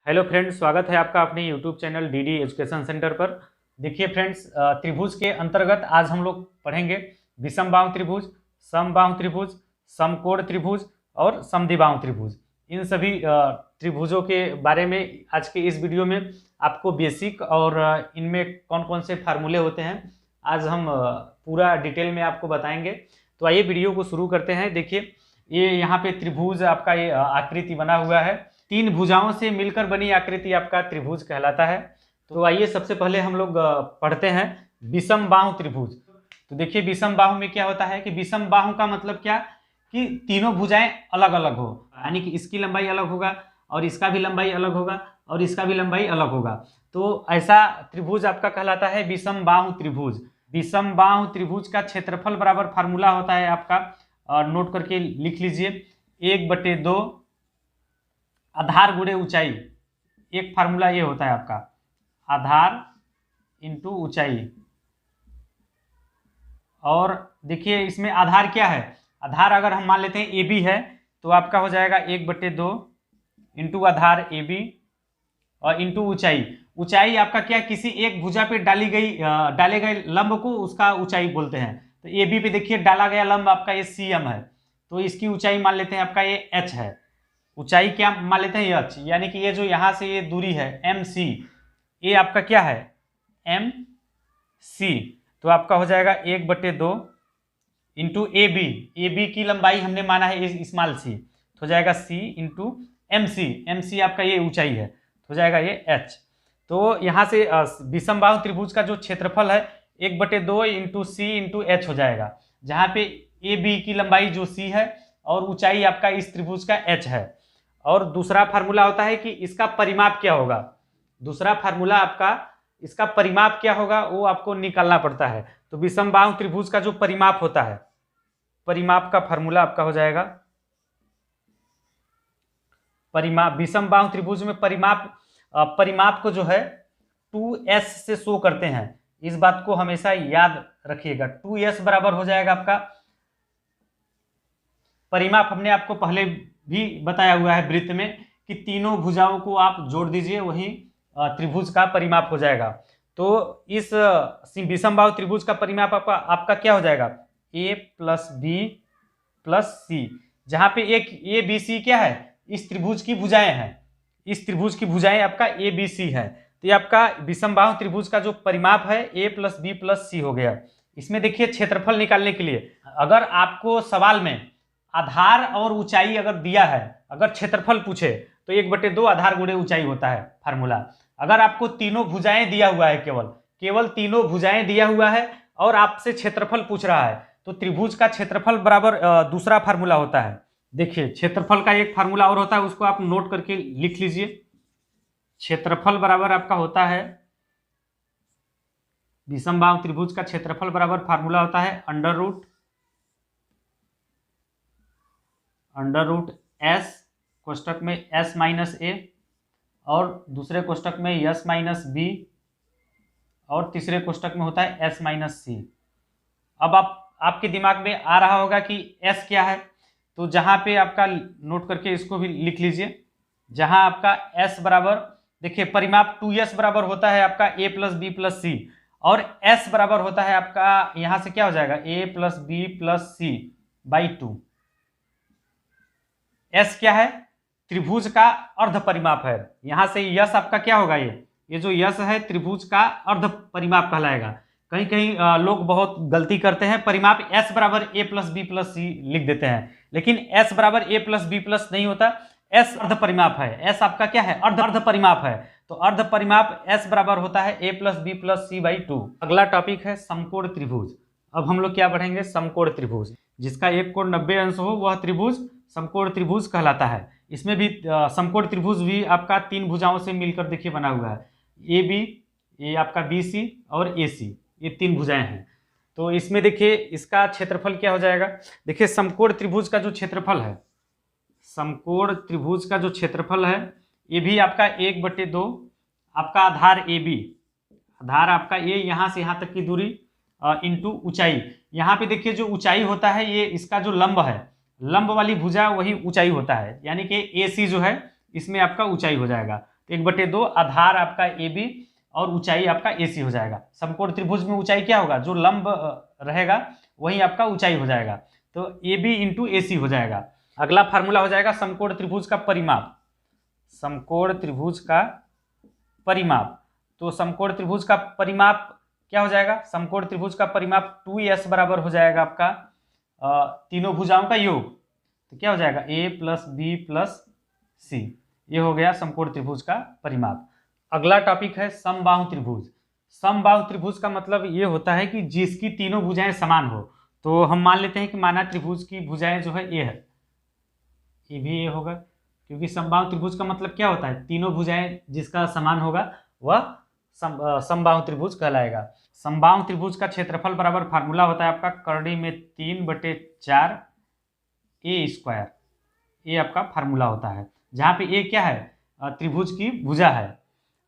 Hello friends, स्वागत है आपका अपने YouTube channel DD education centre पर। देखिए फ्रेंड्स, त्रिभुज के अंतर्गत आज हम लोग पढ़ेंगे विषमबाहु त्रिभुज, समबाहु त्रिभुज, समकोण त्रिभुज और समद्विबाहु त्रिभुज। इन सभी त्रिभुजों के बारे में आज के इस वीडियो में आपको बेसिक और इनमें कौन कौन से फार्मूले होते हैं आज हम पूरा डिटेल में आपको बताएंगे। तो आइए वीडियो को शुरू करते हैं। देखिए ये यहाँ पे त्रिभुज आपका ये आकृति बना हुआ है। तीन भुजाओं से मिलकर बनी आकृति आपका त्रिभुज कहलाता है। तो आइए सबसे पहले हम लोग पढ़ते हैं विषमबाहु त्रिभुज। तो देखिए विषमबाहु में क्या होता है कि विषमबाहु का मतलब क्या कि तीनों भुजाएं अलग अलग हो, यानी कि इसकी लंबाई अलग होगा और इसका भी लंबाई अलग होगा और इसका भी लंबाई अलग होगा। तो ऐसा त्रिभुज आपका कहलाता है विषमबाहु त्रिभुज। विषमबाहु त्रिभुज का क्षेत्रफल बराबर फार्मूला होता है आपका, नोट करके लिख लीजिए, 1/2 आधार गुणे ऊंचाई। एक फार्मूला ये होता है आपका, आधार इंटू ऊंचाई। और देखिए इसमें आधार क्या है, आधार अगर हम मान लेते हैं ए बी है तो आपका हो जाएगा 1/2 इंटू आधार ए बी और इंटू ऊंचाई। ऊंचाई आपका क्या, किसी एक भुजा पे डाले गए लंब को उसका ऊंचाई बोलते हैं। तो ए बी पे देखिए डाला गया लंब आपका ये सी एम है, तो इसकी ऊंचाई मान लेते हैं आपका ये एच है। ऊंचाई क्या मान लेते हैं एच, यानी कि ये जो यहाँ से ये दूरी है एम सी, ये आपका क्या है एम सी। तो आपका हो जाएगा 1/2 इंटू ए बी की लंबाई हमने माना है स्मॉल सी, तो हो जाएगा सी इंटू एम सी आपका ये ऊंचाई है, तो हो जाएगा ये एच। तो यहाँ से विषमबाहु त्रिभुज का जो क्षेत्रफल है 1/2 इंटू सी इंटू एच हो जाएगा, जहाँ पे ए बी की लंबाई जो सी है और ऊंचाई आपका इस त्रिभुज का एच है। और दूसरा फार्मूला होता है कि इसका परिमाप क्या होगा, दूसरा फार्मूला आपका इसका परिमाप क्या होगा वो आपको निकालना पड़ता है। तो विषमबाहु त्रिभुज का जो परिमाप होता है, परिमाप का फार्मूला आपका हो जाएगा, परिमाप विषमबाहु त्रिभुज में परिमाप को जो है 2s से शो करते हैं। इस बात को हमेशा याद रखिएगा। 2s बराबर हो जाएगा आपका परिमाप, हमने आपको पहले भी बताया हुआ है वृत्त में कि तीनों भुजाओं को आप जोड़ दीजिए, वही त्रिभुज का परिमाप हो जाएगा। तो इस विषमबाहु त्रिभुज का परिमाप आपका क्या हो जाएगा, a + b + c, जहां पे एक ए बी सी क्या है इस त्रिभुज की भुजाएं हैं, इस त्रिभुज की भुजाएं आपका ए बी सी है। तो ये आपका विषमबाहु त्रिभुज का जो परिमाप है a + b + c हो गया। इसमें देखिए क्षेत्रफल निकालने के लिए अगर आपको सवाल में आधार और ऊंचाई अगर दिया है, अगर क्षेत्रफल पूछे तो 1/2 आधार गुणे ऊंचाई होता है फार्मूला। अगर आपको तीनों भुजाएं दिया हुआ है, केवल तीनों भुजाएं दिया हुआ है और आपसे क्षेत्रफल पूछ रहा है, तो त्रिभुज का क्षेत्रफल बराबर दूसरा फार्मूला होता है। देखिए क्षेत्रफल का एक फार्मूला और होता है, उसको आप नोट करके लिख लीजिए। क्षेत्रफल बराबर आपका होता है, विषमबाहु त्रिभुज का क्षेत्रफल बराबर फार्मूला होता है अंडर रूट एस, कोष्टक में s - a और दूसरे कोष्टक में s - b और तीसरे कोष्टक में होता है s - c। अब आपके दिमाग में आ रहा होगा कि s क्या है, तो जहां पे आपका नोट करके इसको भी लिख लीजिए, जहां आपका s बराबर देखिए परिमाप 2s बराबर होता है आपका a + b + c और s बराबर होता है आपका यहां से क्या हो जाएगा a + b + c/2। s क्या है, त्रिभुज का अर्ध परिमाप है। यहां से यश आपका क्या होगा, ये जो यश है त्रिभुज का अर्ध परिमाप कहलाएगा। कहीं कहीं लोग बहुत गलती करते हैं, परिमाप s बराबर a + b + c लिख देते हैं, लेकिन s बराबर a + b + नहीं होता, s अर्ध परिमाप है। s आपका क्या है, अर्ध परिमाप है। तो अर्ध परिमाप s बराबर होता है a + b + c/2। अगला टॉपिक है समकोण त्रिभुज। अब हम लोग क्या पढ़ेंगे, समकोण त्रिभुज, जिसका एक कोण 90 अंश हो वह त्रिभुज समकोण त्रिभुज कहलाता है। इसमें भी समकोण त्रिभुज भी आपका तीन भुजाओं से मिलकर देखिए बना हुआ है, ए बी, ये आपका बी सी और ए सी, ये तीन भुजाएं हैं। तो इसमें देखिए इसका क्षेत्रफल क्या हो जाएगा, देखिए समकोण त्रिभुज का जो क्षेत्रफल है, समकोण त्रिभुज का जो क्षेत्रफल है ये भी आपका 1/2 आपका आधार ए बी, आधार आपका ये यहाँ से यहाँ तक की दूरी इंटू ऊंचाई। यहाँ पे देखिए जो ऊंचाई होता है ये इसका जो लंब है, लंब वाली भुजा वही ऊंचाई होता है, यानी कि ए सी जो है इसमें आपका ऊंचाई हो जाएगा। तो 1/2 आधार आपका ए बी और ऊंचाई आपका ए सी हो जाएगा। समकोण त्रिभुज में ऊंचाई क्या होगा, जो लंब रहेगा वही आपका ऊंचाई हो जाएगा, तो ए बी इंटू ए सी हो जाएगा। अगला फार्मूला हो जाएगा समकोण त्रिभुज का परिमाप। समकोण त्रिभुज का परिमाप, तो समकोण त्रिभुज का परिमाप क्या हो जाएगा, समकोण त्रिभुज का परिमाप 2s बराबर हो जाएगा आपका तीनों भुजाओं का योग। तो क्या हो जाएगा a प्लस बी प्लस सी, ये हो गया समकोण त्रिभुज का परिमाप। अगला टॉपिक है समबाहु त्रिभुज। समबाहु त्रिभुज का मतलब ये होता है कि जिसकी तीनों भुजाएं समान हो। तो हम मान लेते हैं कि माना त्रिभुज की भुजाएं जो है ए है, ये भी ए होगा, क्योंकि समबाहु त्रिभुज का मतलब क्या होता है, तीनों भुजाएं जिसका समान होगा वह समबाहु त्रिभुज कहलाएगा। समबाहु त्रिभुज का क्षेत्रफल बराबर फार्मूला होता है आपका करड़ी में 3/4 ए स्क्वायर, ये आपका फार्मूला होता है, जहाँ पे ए क्या है, त्रिभुज की भुजा है।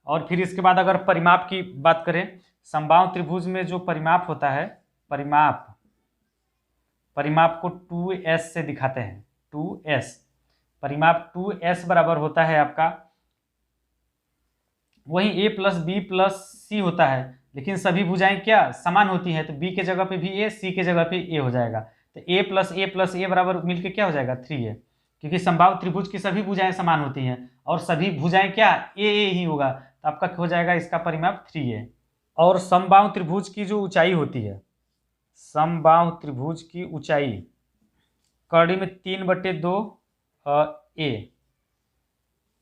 और फिर इसके बाद अगर परिमाप की बात करें, समबाहु त्रिभुज में जो परिमाप होता है, परिमाप को 2s से दिखाते हैं, 2s, परिमाप 2s बराबर होता है आपका, वही a प्लस बी प्लस सी होता है, लेकिन सभी भुजाएं क्या समान होती हैं, तो b के जगह पे भी a, c के जगह पे a हो जाएगा, तो a प्लस a बराबर मिलके क्या हो जाएगा 3a, क्योंकि समबाहु त्रिभुज की सभी भुजाएं समान होती हैं और सभी भुजाएं क्या a ही होगा, तो आपका हो जाएगा इसका परिमाप 3a। और समबाहु त्रिभुज की जो ऊंचाई होती है, समबाहु त्रिभुज की ऊंचाई करड़ी में 3/2 a,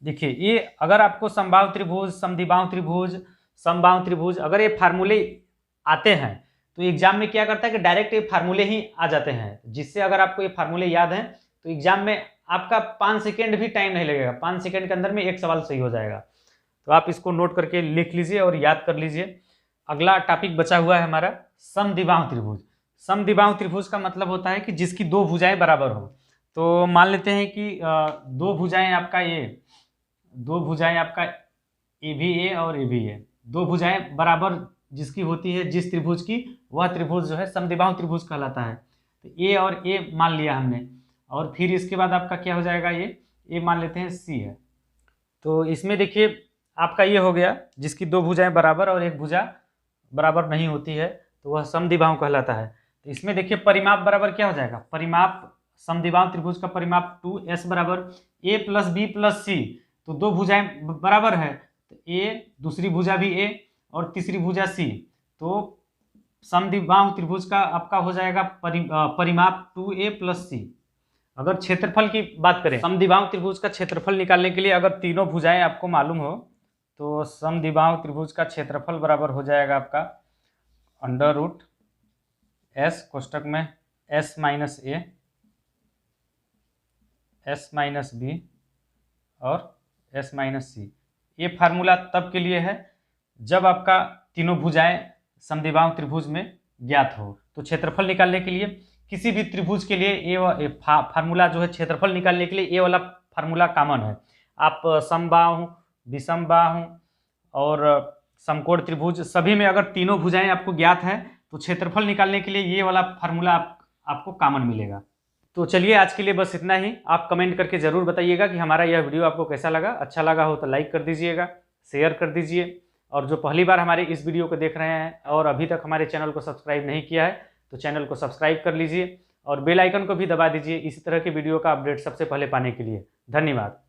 देखिए ये अगर आपको समबाहु त्रिभुज, समद्विबाहु त्रिभुज, समबाहु त्रिभुज अगर ये फार्मूले आते हैं तो एग्जाम में क्या करता है कि डायरेक्ट ये फार्मूले ही आ जाते हैं, जिससे अगर आपको ये फार्मूले याद हैं तो एग्जाम में आपका 5 सेकेंड भी टाइम नहीं लगेगा, 5 सेकेंड के अंदर में एक सवाल सही हो जाएगा। तो आप इसको नोट करके लिख लीजिए और याद कर लीजिए। अगला टॉपिक बचा हुआ है हमारा समद्विबाहु त्रिभुज। समद्विबाहु त्रिभुज का मतलब होता है कि जिसकी दो भुजाएं बराबर हो। तो मान लेते हैं कि दो भुजाएं आपका ए भी ए और ए भी ए, दो भुजाएं बराबर जिसकी होती है, जिस त्रिभुज की, वह त्रिभुज जो है समद्विबाहु त्रिभुज कहलाता है। तो ए और ए मान लिया हमने, और फिर इसके बाद आपका क्या हो जाएगा, ये ए मान लेते हैं सी है। तो इसमें देखिए आपका ये हो गया, जिसकी दो भुजाएं बराबर और एक भुजा बराबर नहीं होती है तो वह समद्विबाहु कहलाता है। तो इसमें देखिए परिमाप बराबर क्या हो जाएगा, परिमाप समद्विबाहु त्रिभुज का परिमाप 2s बराबर a प्लस बी प्लस सी, तो दो भुजाएं बराबर है, तो a, दूसरी भुजा भी a और तीसरी भुजा c, तो समद्विबाहु त्रिभुज का आपका हो जाएगा परिमाप 2a प्लस c। अगर क्षेत्रफल की बात करें, समद्विबाहु त्रिभुज का क्षेत्रफल निकालने के लिए अगर तीनों भुजाएं आपको मालूम हो तो समद्विबाहु त्रिभुज का क्षेत्रफल बराबर हो जाएगा आपका √s कोष्टक में s minus a, s minus B और s माइनस सी। ये फार्मूला तब के लिए है जब आपका तीनों भुजाएं समद्विबाहु त्रिभुज में ज्ञात हो। तो क्षेत्रफल निकालने के लिए किसी भी त्रिभुज के लिए ये फार्मूला जो है, क्षेत्रफल निकालने के लिए ये वाला फार्मूला कॉमन है। आप समबाहु, विषमबाहु और समकोण त्रिभुज सभी में अगर तीनों भुजाएं आपको ज्ञात हैं तो क्षेत्रफल निकालने के लिए ये वाला फार्मूला आपको कॉमन मिलेगा। तो चलिए आज के लिए बस इतना ही। आप कमेंट करके ज़रूर बताइएगा कि हमारा यह वीडियो आपको कैसा लगा। अच्छा लगा हो तो लाइक कर दीजिएगा, शेयर कर दीजिए, और जो पहली बार हमारे इस वीडियो को देख रहे हैं और अभी तक हमारे चैनल को सब्सक्राइब नहीं किया है तो चैनल को सब्सक्राइब कर लीजिए और बेल आइकन को भी दबा दीजिए इसी तरह के वीडियो का अपडेट सबसे पहले पाने के लिए। धन्यवाद।